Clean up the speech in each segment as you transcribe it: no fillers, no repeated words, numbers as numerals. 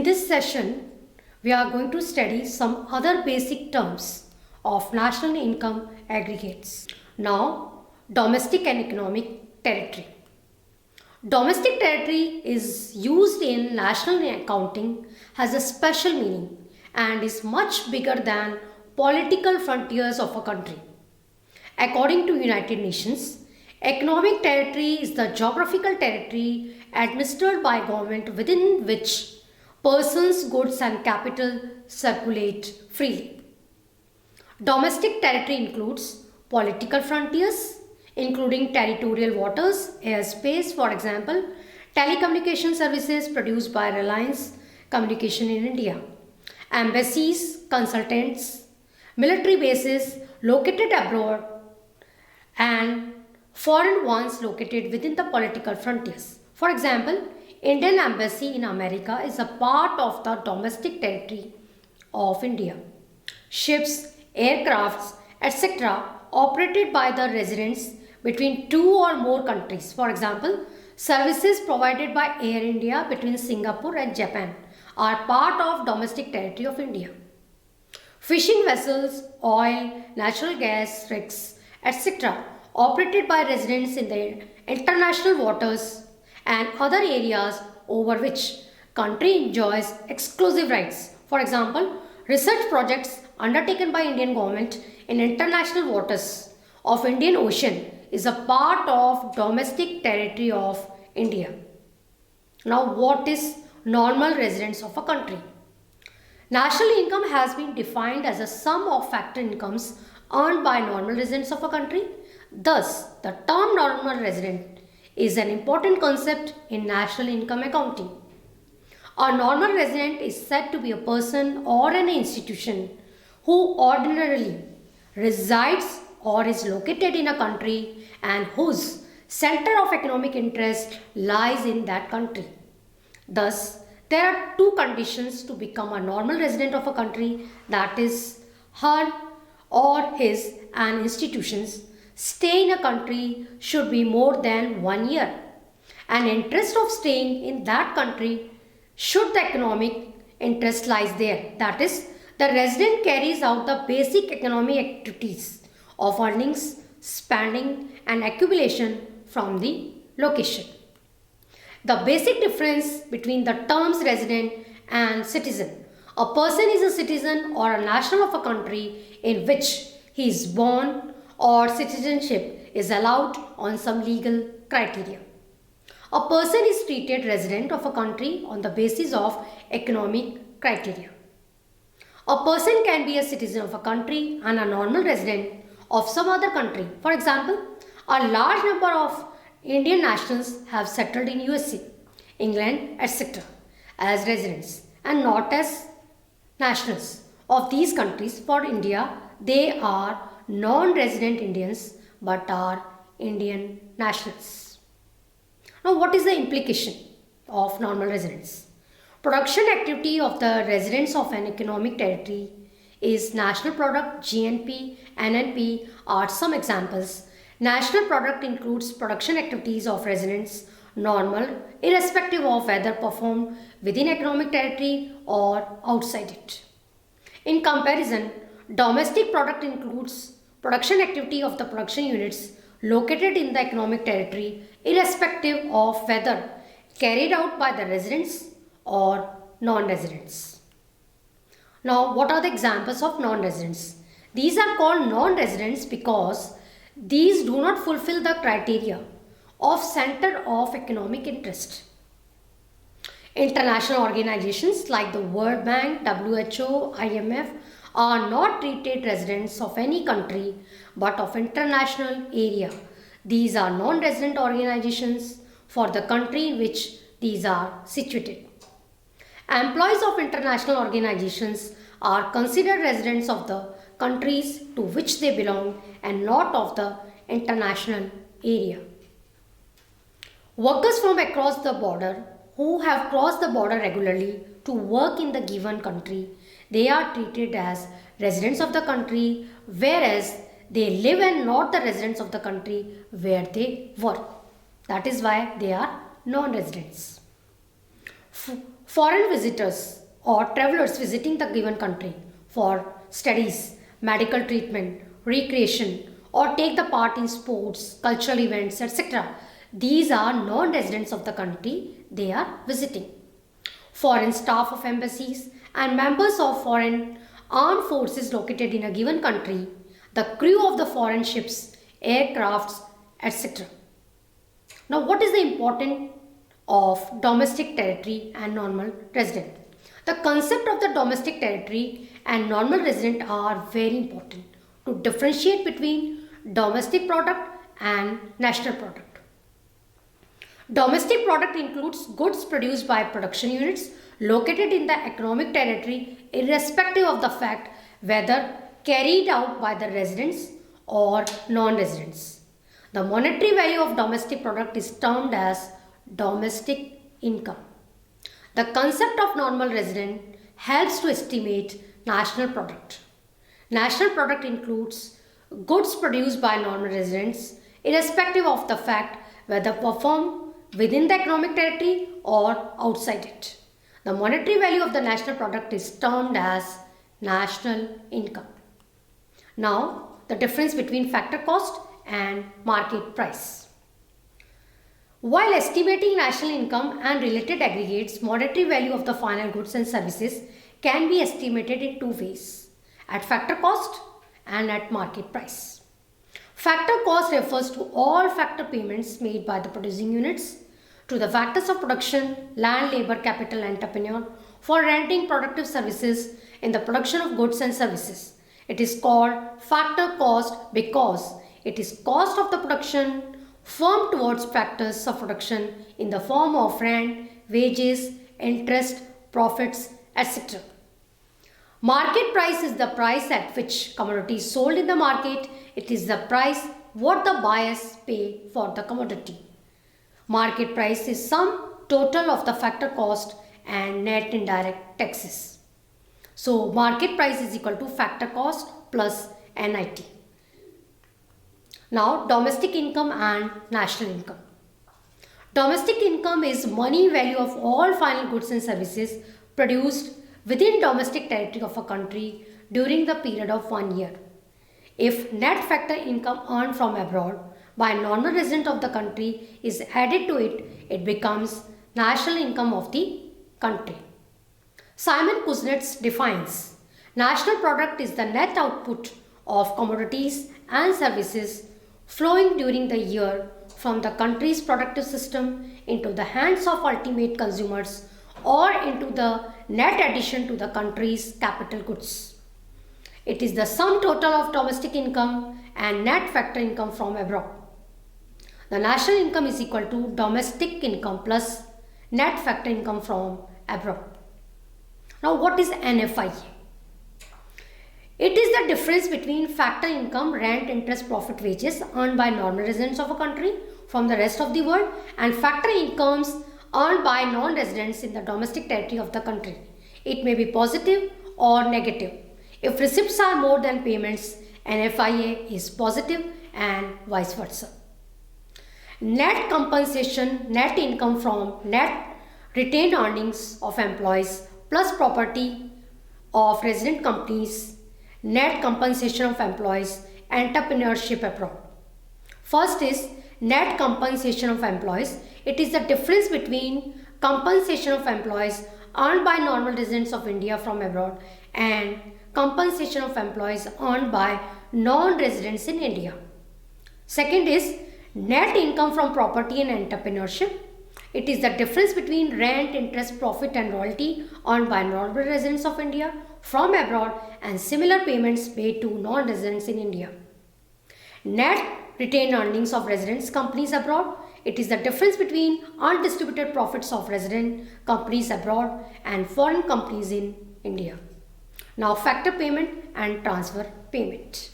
In this session, we are going to study some other basic terms of national income aggregates. Now, domestic and economic territory. Domestic territory is used in national accounting, has a special meaning and is much bigger than political frontiers of a country. According to United Nations, economic territory is the geographical territory administered by government within which persons, goods and capital circulate freely. Domestic territory includes political frontiers, including territorial waters, airspace, for example, telecommunication services produced by Reliance Communication in India, embassies, consultants, military bases located abroad, and foreign ones located within the political frontiers. For example, Indian Embassy in America is a part of the domestic territory of India. Ships, aircrafts, etc. operated by the residents between two or more countries. For example, services provided by Air India between Singapore and Japan are part of domestic territory of India. Fishing vessels, oil, natural gas rigs, etc. operated by residents in the international waters and other areas over which country enjoys exclusive rights. For example, research projects undertaken by Indian government in international waters of Indian Ocean is a part of domestic territory of India. Now, what is normal residence of a country? National income has been defined as a sum of factor incomes earned by normal residents of a country. Thus, the term normal resident is an important concept in national income accounting. A normal resident is said to be a person or an institution who ordinarily resides or is located in a country and whose center of economic interest lies in that country. Thus, there are two conditions to become a normal resident of a country, that is, her or his and institutions stay in a country should be more than 1 year. An interest of staying in that country should the economic interest lies there. That is, the resident carries out the basic economic activities of earnings, spending and accumulation from the location. The basic difference between the terms resident and citizen. A person is a citizen or a national of a country in which he is born, or citizenship is allowed on some legal criteria. A person is treated resident of a country on the basis of economic criteria. A person can be a citizen of a country and a normal resident of some other country. For example, a large number of Indian nationals have settled in USA, England, etc. as residents and not as nationals of these countries. For India, they are non-resident Indians but are Indian nationals. Now, what is the implication of normal residence? Production activity of the residents of an economic territory is national product, GNP, NNP are some examples. National product includes production activities of residents, normal, irrespective of whether performed within economic territory or outside it. In comparison, domestic product includes production activity of the production units located in the economic territory, irrespective of whether carried out by the residents or non-residents. Now, what are the examples of non-residents? These are called non-residents because these do not fulfill the criteria of center of economic interest. International organizations like the World Bank, WHO, IMF are not treated residents of any country but of international area. These are non-resident organizations for the country in which these are situated. Employees of international organizations are considered residents of the countries to which they belong and not of the international area. Workers from across the border who have crossed the border regularly to work in the given country, they are treated as residents of the country, whereas they live and not the residents of the country where they work. That is why they are non-residents. Foreign visitors or travelers visiting the given country for studies, medical treatment, recreation, or take the part in sports, cultural events, etc. These are non-residents of the country they are visiting. Foreign staff of embassies and members of foreign armed forces located in a given country, the crew of the foreign ships, aircrafts, etc. Now, what is the importance of domestic territory and normal resident? The concept of the domestic territory and normal resident are very important to differentiate between domestic product and national product. Domestic product includes goods produced by production units located in the economic territory irrespective of the fact whether carried out by the residents or non-residents. The monetary value of domestic product is termed as domestic income. The concept of normal resident helps to estimate national product. National product includes goods produced by normal residents irrespective of the fact whether performed within the economic territory or outside it. The monetary value of the national product is termed as national income. Now, the difference between factor cost and market price. While estimating national income and related aggregates, monetary value of the final goods and services can be estimated in two ways, at factor cost and at market price. Factor cost refers to all factor payments made by the producing units to the factors of production, land, labor, capital, entrepreneur for renting productive services in the production of goods and services. It is called factor cost because it is cost of the production firm towards factors of production in the form of rent, wages, interest, profits, etc. Market price is the price at which commodity is sold in the market. It is the price what the buyers pay for the commodity. Market price is sum total of the factor cost and net indirect taxes. So market price is equal to factor cost plus NIT. Now, domestic income and national income. Domestic income is money value of all final goods and services produced within domestic territory of a country during the period of 1 year. If net factor income earned from abroad by a normal resident of the country is added to it, it becomes national income of the country. Simon Kuznets defines national product is the net output of commodities and services flowing during the year from the country's productive system into the hands of ultimate consumers or into the net addition to the country's capital goods. It is the sum total of domestic income and net factor income from abroad. The national income is equal to domestic income plus net factor income from abroad. Now, what is NFIA? It is the difference between factor income, rent, interest, profit, wages earned by normal residents of a country from the rest of the world and factor incomes earned by non-residents in the domestic territory of the country. It may be positive or negative. If receipts are more than payments, NFIA is positive and vice versa. Net compensation, net income from net retained earnings of employees plus property of resident companies, net compensation of employees, entrepreneurship abroad. First is net compensation of employees. It is the difference between compensation of employees earned by normal residents of India from abroad and compensation of employees earned by non-residents in India. Second is net income from property and entrepreneurship. It is the difference between rent, interest, profit and royalty earned by normal residents of India from abroad and similar payments made to non-residents in India. Net retained earnings of residents companies abroad. It is the difference between undistributed profits of resident companies abroad and foreign companies in India. Now, factor payment and transfer payment.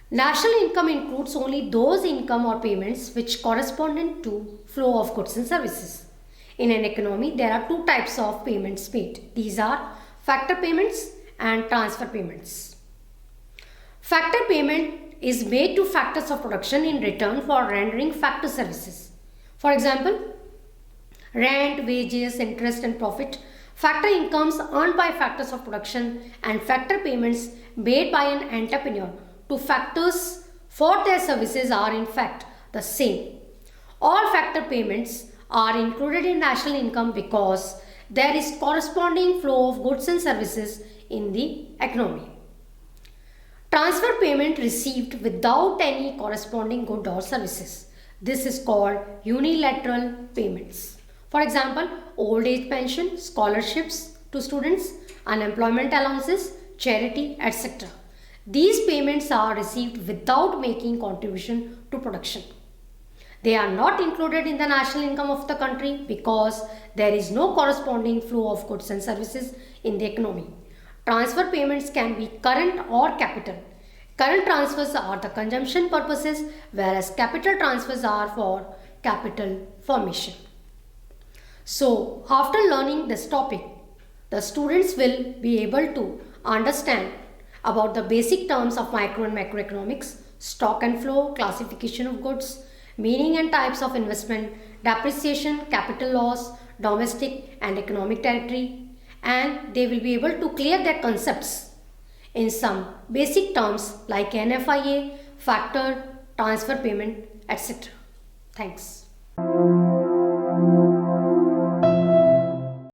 National income includes only those income or payments which correspond to flow of goods and services. In an economy, there are two types of payments made. These are factor payments and transfer payments. Factor payment is made to factors of production in return for rendering factor services. For example, rent, wages, interest and profit, factor incomes earned by factors of production, and factor payments made by an entrepreneur to factors for their services are in fact the same. All factor payments are included in national income because there is corresponding flow of goods and services in the economy. Transfer payment received without any corresponding good or services. This is called unilateral payments. For example, old age pension, scholarships to students, unemployment allowances, charity, etc. These payments are received without making contribution to production. They are not included in the national income of the country because there is no corresponding flow of goods and services in the economy. Transfer payments can be current or capital. Current transfers are the consumption purposes, whereas capital transfers are for capital formation. So, after learning this topic, the students will be able to understand about the basic terms of micro and macroeconomics, stock and flow, classification of goods, meaning and types of investment, depreciation, capital loss, domestic and economic territory, and they will be able to clear their concepts in some basic terms like NFIA, factor, transfer payment, etc. Thanks.